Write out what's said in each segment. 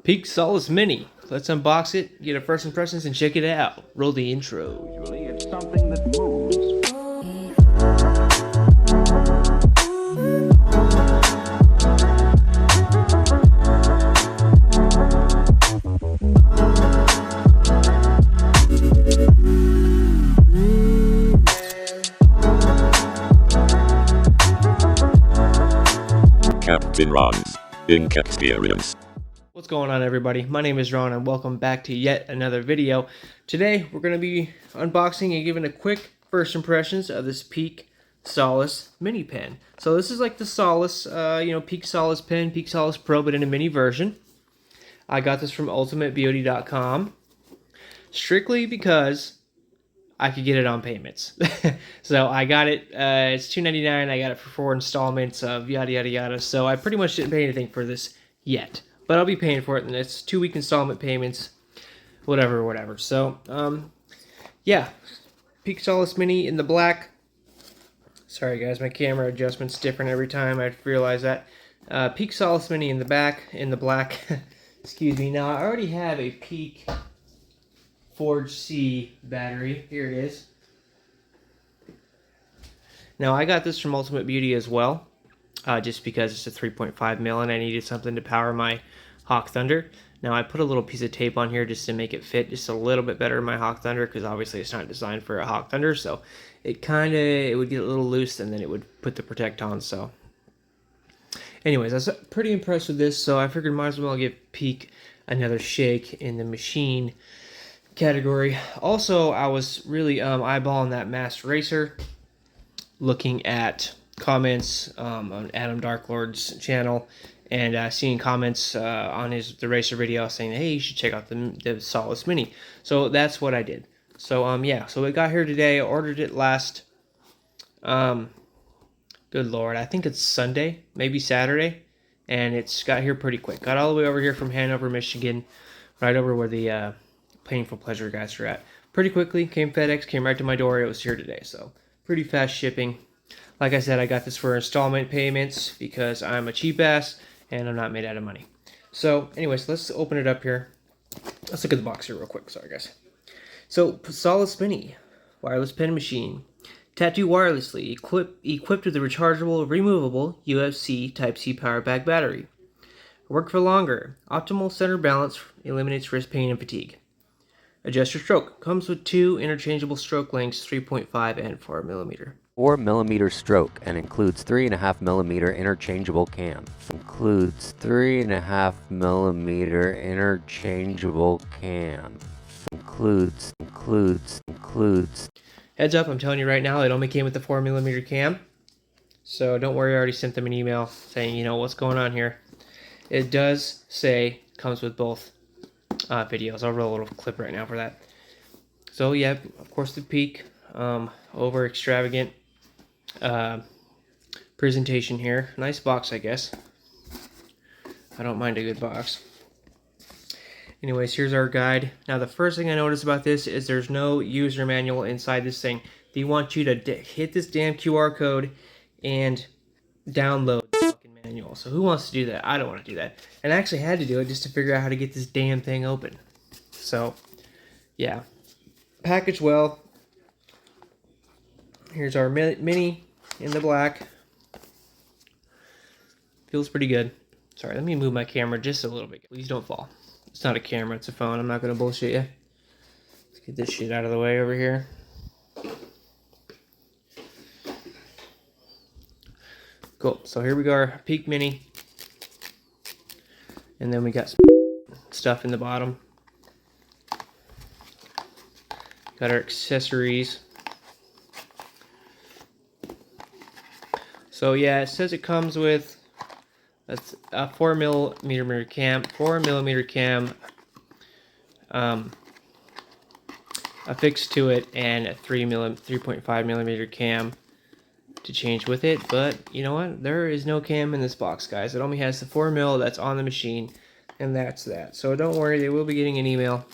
Peak Solace Mini. Let's unbox it, get our first impressions, and check it out. Roll the intro. Usually it's something that moves. Captain Ron's Ink Experience. What's going on, everybody? My name is Ron and welcome back to yet another video. Today we're going to be unboxing and giving a quick first impressions of this Peak Solace mini pen. So this is like the Solace, Peak Solace pen, Peak Solace Pro, but in a mini version. I got this from ultimatebeauty.com strictly because I could get it on payments. So I got it, it's $2.99. I got it for 4 installments of yada yada yada. So I pretty much didn't pay anything for this yet, but I'll be paying for it, and it's 2-week installment payments, whatever. So yeah, Peak Solace Mini in the black. Sorry guys, my camera adjustment's different every time. I realize that. Peak Solace Mini in the black. Excuse me. Now I already have a Peak Forge C battery. Here it is. Now I got this from Ultimate Beauty as well, just because it's a 3.5 mil and I needed something to power my Hawk Thunder. Now I put a little piece of tape on here just to make it fit just a little bit better in my Hawk Thunder, because obviously it's not designed for a Hawk Thunder, so it would get a little loose and then it would put the protect on. So anyways, I was pretty impressed with this, so I figured might as well give Peak another shake in the machine category. Also, I was really eyeballing that Masked Racer, looking at comments on Adam Darklord's channel, and seeing comments on the Racer video saying, hey, you should check out the Solace Mini. So that's what I did. So yeah, so it got here today. I ordered it last, good lord, I think it's Sunday, maybe Saturday, and it's got here pretty quick. Got all the way over here from Hanover, Michigan, right over where the Painful Pleasure guys are at. Pretty quickly, came FedEx, came right to my door. It was here today, so pretty fast shipping. Like I said, I got this for installment payments because I'm a cheap ass and I'm not made out of money. So anyways, let's open it up here. Let's look at the box here real quick. Sorry guys. So Solace Mini wireless pen machine, tattoo wirelessly, equipped with a rechargeable, removable UFC Type-C power pack battery. Work for longer. Optimal center balance eliminates wrist pain and fatigue. Adjust your stroke. Comes with 2 interchangeable stroke lengths, 3.5 and 4 millimeter. 4mm stroke, and includes 3.5mm interchangeable cam. Includes 3.5mm interchangeable cam. Includes. Heads up, I'm telling you right now, it only came with the 4mm cam. So don't worry, I already sent them an email saying, you know, what's going on here. It does say comes with both videos. I'll roll a little clip right now for that. So yeah, of course the Peak, over extravagant presentation here. Nice box, I guess. I don't mind a good box. Anyways, here's our guide. Now the first thing I noticed about this is there's no user manual inside this thing. They want you to hit this damn QR code and download the fucking manual. So who wants to do that? I don't want to do that. And I actually had to do it just to figure out how to get this damn thing open. So yeah, packaged well. Here's our mini in the black. Feels pretty good. Sorry, let me move my camera just a little bit. Please don't fall. It's not a camera, it's a phone. I'm not going to bullshit you. Let's get this shit out of the way over here. Cool. So here we go, our Peak Mini. And then we got some stuff in the bottom. Got our accessories. So yeah, it says it comes with a 4mm cam, affixed to it, and a 3.5mm cam to change with it. But you know what? There is no cam in this box, guys. It only has the 4mm that's on the machine, and that's that. So don't worry, they will be getting an email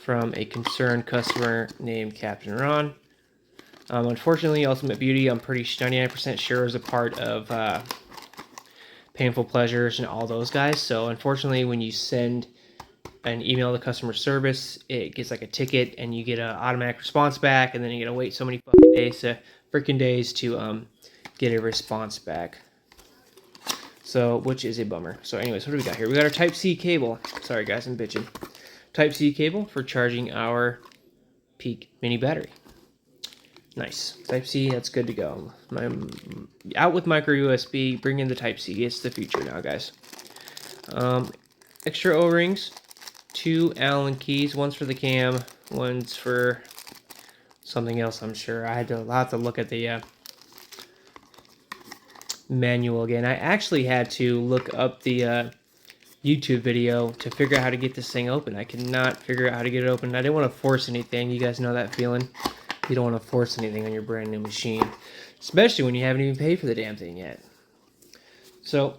from a concerned customer named Captain Ron. Unfortunately, Ultimate Beauty, I'm pretty 99% sure, is a part of Painful Pleasures and all those guys. So unfortunately, when you send an email to customer service, it gets like a ticket and you get an automatic response back, and then you gotta wait so many fucking days to get a response back. So, which is a bummer. So anyways, what do we got here? We got our Type-C cable. Sorry guys, I'm bitching. Type-C cable for charging our Peak mini battery. Nice. Type-C, that's good to go. Out with micro USB, bring in the Type-C. It's the future now, guys. Extra O-rings, 2 Allen keys. One's for the cam, one's for something else, I'm sure. I'll have to look at the manual again. I actually had to look up the YouTube video to figure out how to get this thing open. I cannot figure out how to get it open. I didn't want to force anything. You guys know that feeling. You don't want to force anything on your brand new machine, especially when you haven't even paid for the damn thing yet. So,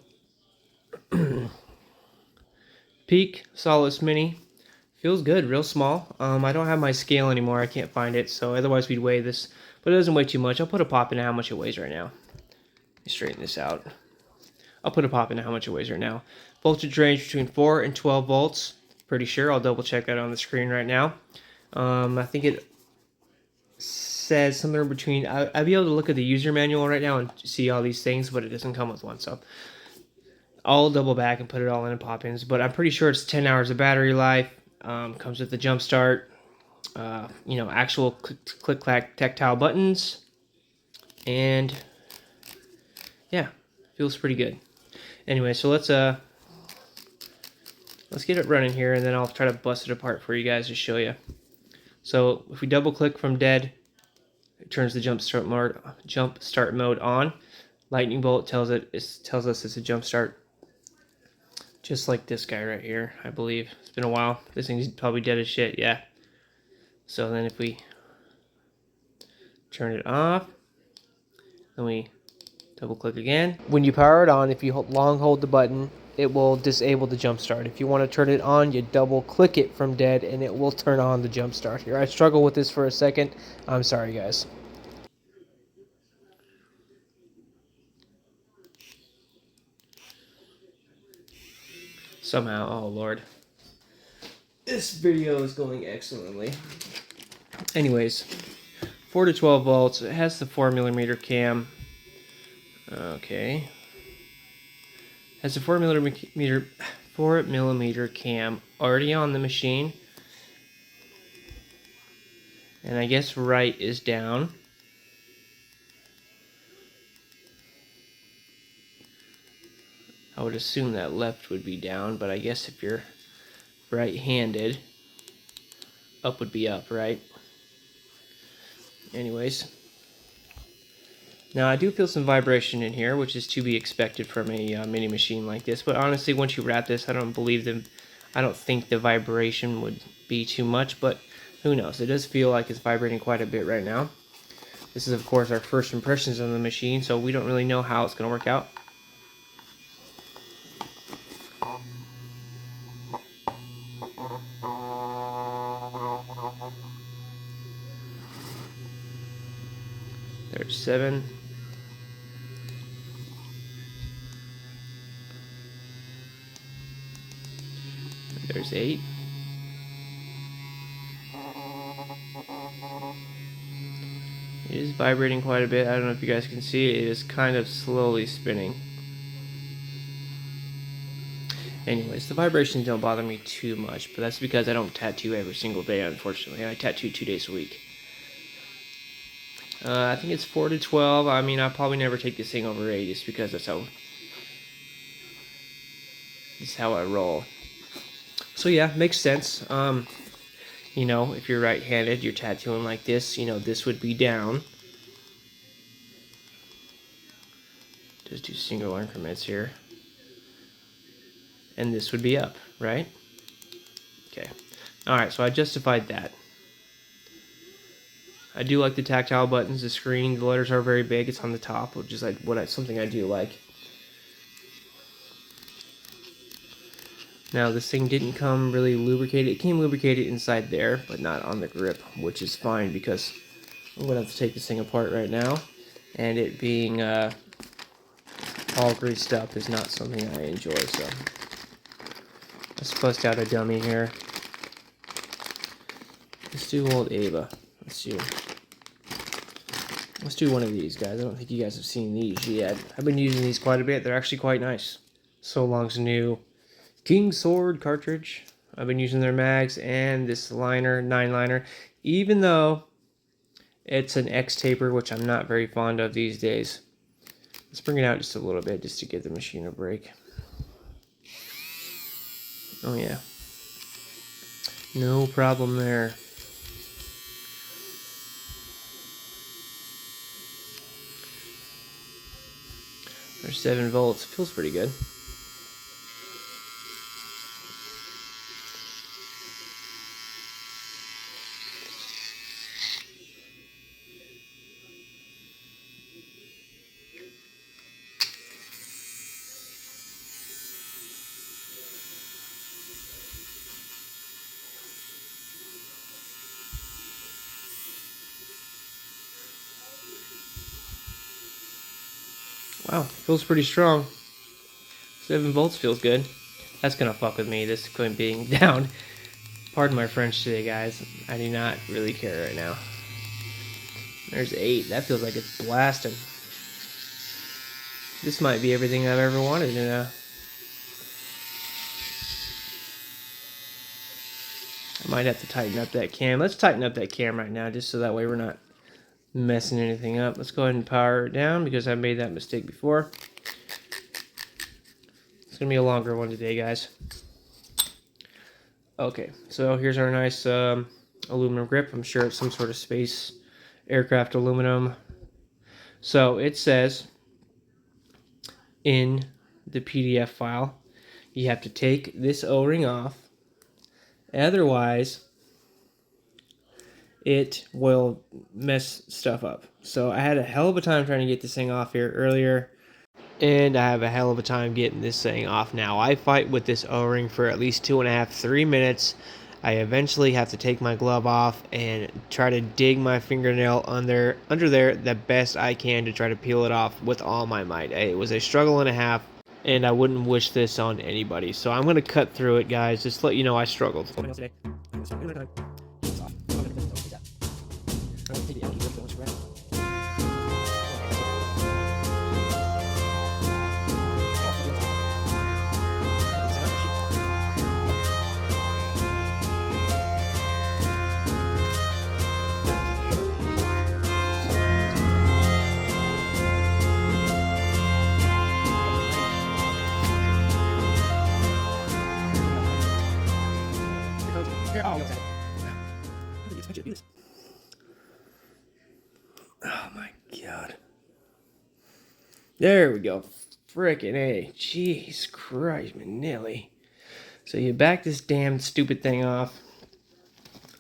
Peak Solace Mini feels good, real small. I don't have my scale anymore. I can't find it, so otherwise we'd weigh this, but it doesn't weigh too much. I'll put a pop in how much it weighs right now. Let me straighten this out. I'll put a pop in how much it weighs right now. Voltage range between 4 and 12 volts. Pretty sure. I'll double check that on the screen right now. I think it says somewhere between. I'll be able to look at the user manual right now and see all these things, but it doesn't come with one. So I'll double back and put it all in pop-ins. But I'm pretty sure it's 10 hours of battery life. Comes with the jump start. Actual click-clack tactile buttons. And yeah, feels pretty good. Anyway, so let's get it running here, and then I'll try to bust it apart for you guys to show you. So if we double click from dead, it turns the jump start mode on. Lightning bolt tells us it's a jump start, just like this guy right here. I believe it's been a while. This thing's probably dead as shit. Yeah. So then if we turn it off, then we double click again. When you power it on, if you long hold the button, it will disable the jump start. If you want to turn it on, you double click it from dead and it will turn on the jump start here. I struggled with this for a second. I'm sorry, guys. Somehow, oh Lord. This video is going excellently. Anyways, 4 to 12 volts. It has the 4mm cam. Okay. Has a 4mm cam already on the machine. And I guess right is down. I would assume that left would be down, but I guess if you're right-handed, up would be up, right? Anyways. Now I do feel some vibration in here, which is to be expected from a mini machine like this. But honestly, once you wrap this, I don't think the vibration would be too much. But who knows? It does feel like it's vibrating quite a bit right now. This is, of course, our first impressions on the machine, so we don't really know how it's going to work out. There's 7. There's 8. It is vibrating quite a bit. I don't know if you guys can see it. It is kind of slowly spinning. Anyways, the vibrations don't bother me too much, but that's because I don't tattoo every single day, unfortunately. I tattoo 2 days a week. I think it's 4 to 12. I mean, I'll probably never take this thing over 8 just because that's how I roll. So yeah, makes sense. If you're right-handed, you're tattooing like this, this would be down. Just do single increments here. And this would be up, right? Okay. Alright, so I justified that. I do like the tactile buttons, the screen, the letters are very big, it's on the top, which is something I do like. Now this thing didn't come really lubricated. It came lubricated inside there, but not on the grip, which is fine because I'm going to have to take this thing apart right now. And it being all greased up is not something I enjoy, so let's bust out a dummy here. Let's do old Ava. Let's do one of these guys. I don't think you guys have seen these yet. I've been using these quite a bit. They're actually quite nice. So Long's new King Sword cartridge. I've been using their mags and this liner, 9-liner, even though it's an X taper, which I'm not very fond of these days. Let's bring it out just a little bit just to give the machine a break. Oh yeah. No problem there. There's 7 volts. Feels pretty good. Wow, feels pretty strong. 7 volts feels good. That's gonna fuck with me, this equipment being down. Pardon my French today, guys. I do not really care right now. There's 8. That feels like it's blasting. This might be everything I've ever wanted, you know. I might have to tighten up that cam. Let's tighten up that cam right now, just so that way we're not messing anything up. Let's go ahead and power it down because I made that mistake before. It's gonna be a longer one today, guys. Okay, so here's our nice aluminum grip. I'm sure it's some sort of space aircraft aluminum. So it says in the PDF file, you have to take this O-ring off, otherwise it will mess stuff up. So I had a hell of a time trying to get this thing off here earlier, and I have a hell of a time getting this thing off now. I fight with this O-ring for at least 2.5-3 minutes. I eventually have to take my glove off and try to dig my fingernail under there the best I can to try to peel it off with all my might. It was a struggle and a half, and I wouldn't wish this on anybody. So I'm going to cut through it, guys, just to let you know I struggled. Oh my god. There we go. Frickin' A. Jeez Christ, Manilly. So you back this damn stupid thing off.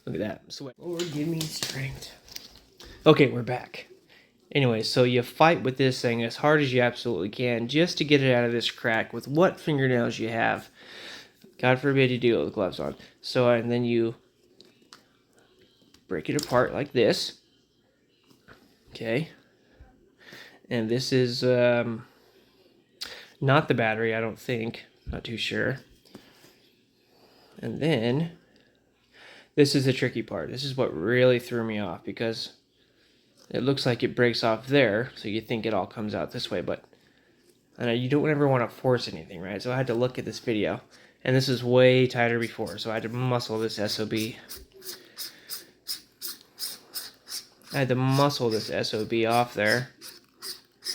Look at that. Sweat. Lord, give me strength. Okay, we're back. Anyway, so you fight with this thing as hard as you absolutely can just to get it out of this crack with what fingernails you have. God forbid you do it with gloves on. So, and then you break it apart like this. Okay. And this is not the battery, I don't think. Not too sure. And then this is the tricky part. This is what really threw me off because it looks like it breaks off there, so you think it all comes out this way, but you don't ever want to force anything, right? So I had to look at this video, and this is way tighter before, so I had to muscle this SOB. I had to muscle this SOB off there,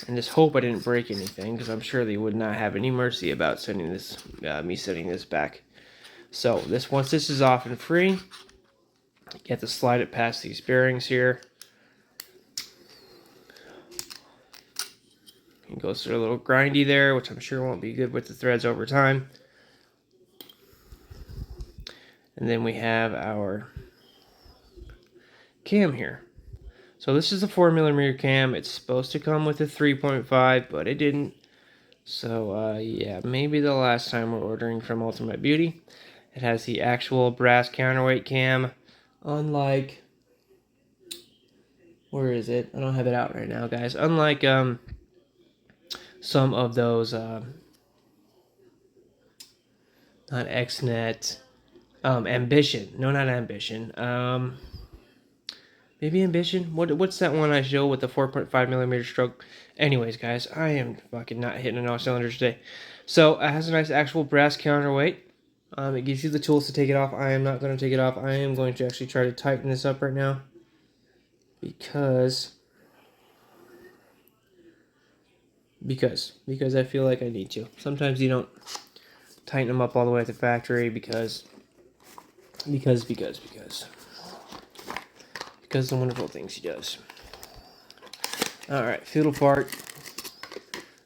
and just hope I didn't break anything, because I'm sure they would not have any mercy about sending this, me sending this back. So once this is off and free, you have to slide it past these bearings here. It goes through a little grindy there, which I'm sure won't be good with the threads over time. And then we have our cam here. So this is a 4mm cam. It's supposed to come with a 3.5, but it didn't. So yeah, maybe the last time we're ordering from Ultimate Beauty. It has the actual brass counterweight cam, unlike, where is it? I don't have it out right now, guys. Unlike some of those, not XNet, Ambition. No, not Ambition. Maybe Ambition. What's that one I show with the 4.5 millimeter stroke? Anyways, guys, I am fucking not hitting on all cylinders today. So it has a nice actual brass counterweight. It gives you the tools to take it off. I am not going to take it off. I am going to actually try to tighten this up right now because I feel like I need to. Sometimes you don't tighten them up all the way at the factory because the wonderful things he does. All right, fiddle part.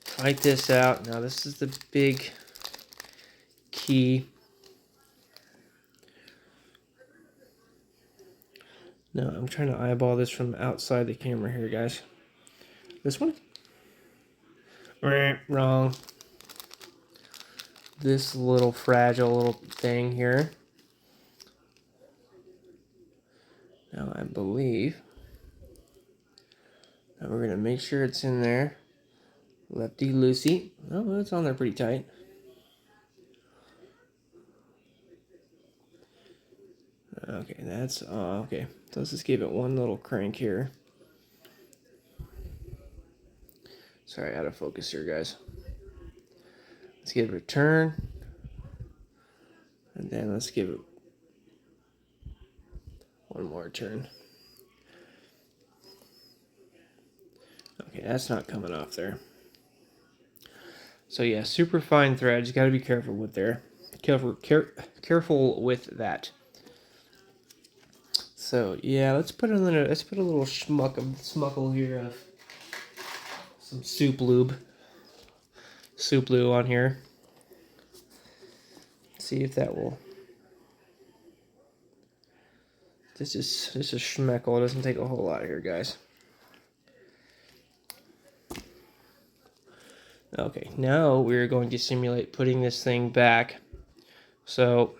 Fight this out. Now this is the big key. Now I'm trying to eyeball this from outside the camera here, guys. This one? Wrong. This little fragile little thing here. Now I believe that we're gonna make sure it's in there. Lefty loosey. Oh, well, it's on there pretty tight. Okay, that's okay. So let's just give it one little crank here. Sorry, out of focus here, guys. Let's give it a turn. And then let's give it one more turn. Okay, that's not coming off there. So yeah, super fine threads. You got to be careful with there. Careful with that. So yeah, let's put a little smuckle here of some soup lube on here. See if that will. This is schmeckle. It doesn't take a whole lot here, guys. Okay, now we're going to simulate putting this thing back. So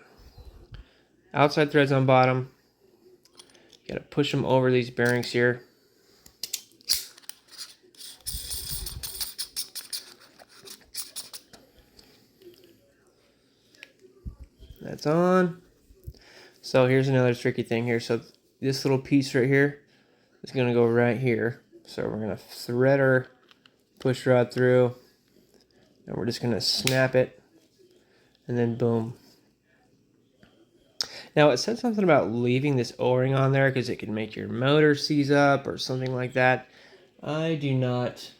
outside threads on bottom. You gotta push them over these bearings here. That's on. So here's another tricky thing here. So this little piece right here is gonna go right here. So we're gonna thread our push rod through, and we're just gonna snap it, and then boom. Now it said something about leaving this O-ring on there because it can make your motor seize up or something like that. I do not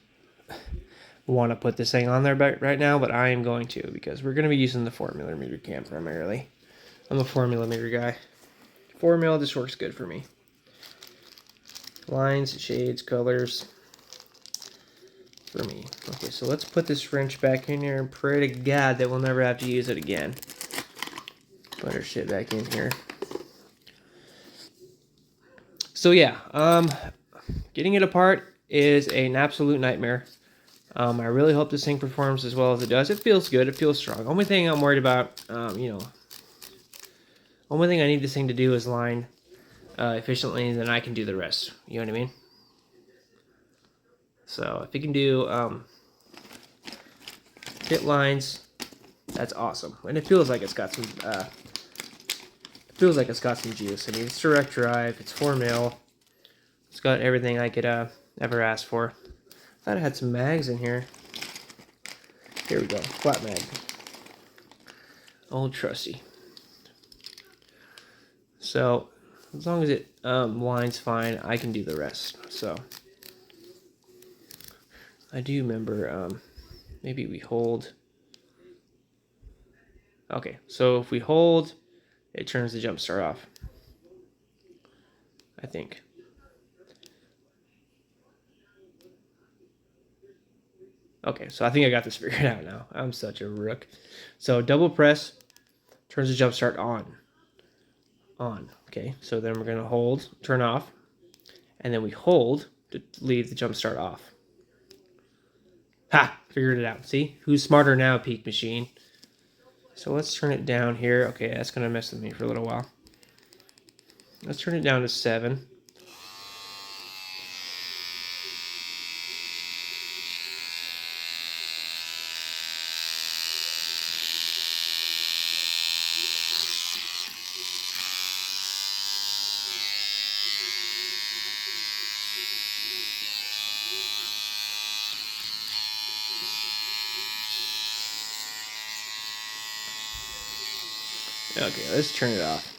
want to put this thing on there right now, but I am going to because we're going to be using the 4mm cam primarily. I'm a 4mm guy. 4mm just works good for me. Lines, shades, colors for me. Okay, so let's put this wrench back in here and pray to God that we'll never have to use it again. Put our shit back in here. So yeah, getting it apart is an absolute nightmare. I really hope this thing performs as well as it does. It feels good. It feels strong. Only thing I'm worried about, only thing I need this thing to do is line efficiently, and then I can do the rest. You know what I mean? So if it can do fit lines, that's awesome. And it feels like it's got some. Feels like it's got some juice. I mean, it's direct drive. It's 4mm. It's got everything I could ever ask for. I thought it had some mags in here. Here we go. Flat mag. Old trusty. So, as long as it lines fine, I can do the rest. So, I do remember, maybe we hold. Okay, so if we hold, it turns the jump start off. I think. Okay, so I think I got this figured out now. I'm such a rook. So double press turns the jump start on. On. Okay, so then we're going to hold, turn off, and then we hold to leave the jump start off. Ha! Figured it out. See? Who's smarter now, Peak Machine? So let's turn it down here. Okay, that's going to mess with me for a little while. Let's turn it down to 7. Okay, let's turn it off.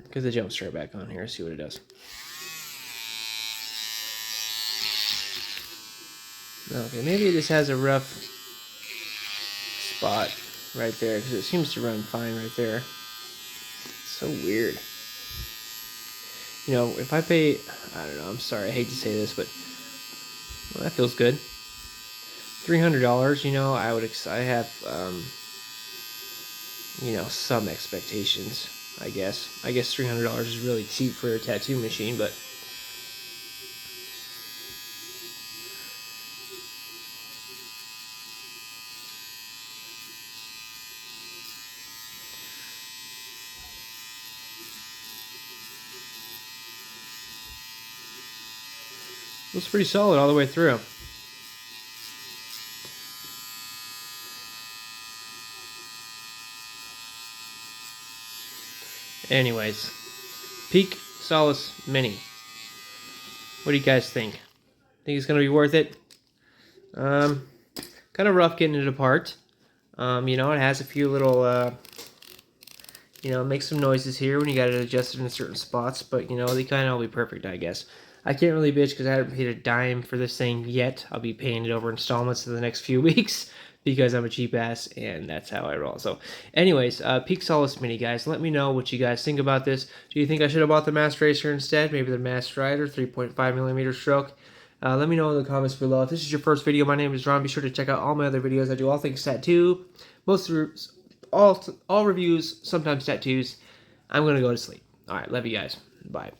Because the jump start back on here, see what it does. Okay, maybe this has a rough spot right there, because it seems to run fine right there. It's so weird. You know, if I pay, I don't know, I'm sorry, I hate to say this, but well, that feels good. $300, you know, I have, you know, some expectations, I guess. I guess $300 is really cheap for a tattoo machine, but looks pretty solid all the way through. Anyways, Peak Solace Mini. What do you guys think? Think it's gonna be worth it? Kind of rough getting it apart. You know, it has a few little, you know, it makes some noises here when you got it adjusted in certain spots, but you know, they kind of all be perfect, I guess. I can't really bitch because I haven't paid a dime for this thing yet. I'll be paying it over installments in the next few weeks because I'm a cheap ass and that's how I roll. So anyways, Peak Solace Mini, guys. Let me know what you guys think about this. Do you think I should have bought the Master Racer instead? Maybe the Master Rider 3.5mm stroke? Let me know in the comments below. If this is your first video, my name is Ron. Be sure to check out all my other videos. I do all things tattoo, all reviews, sometimes tattoos. I'm going to go to sleep. All right, love you guys. Bye.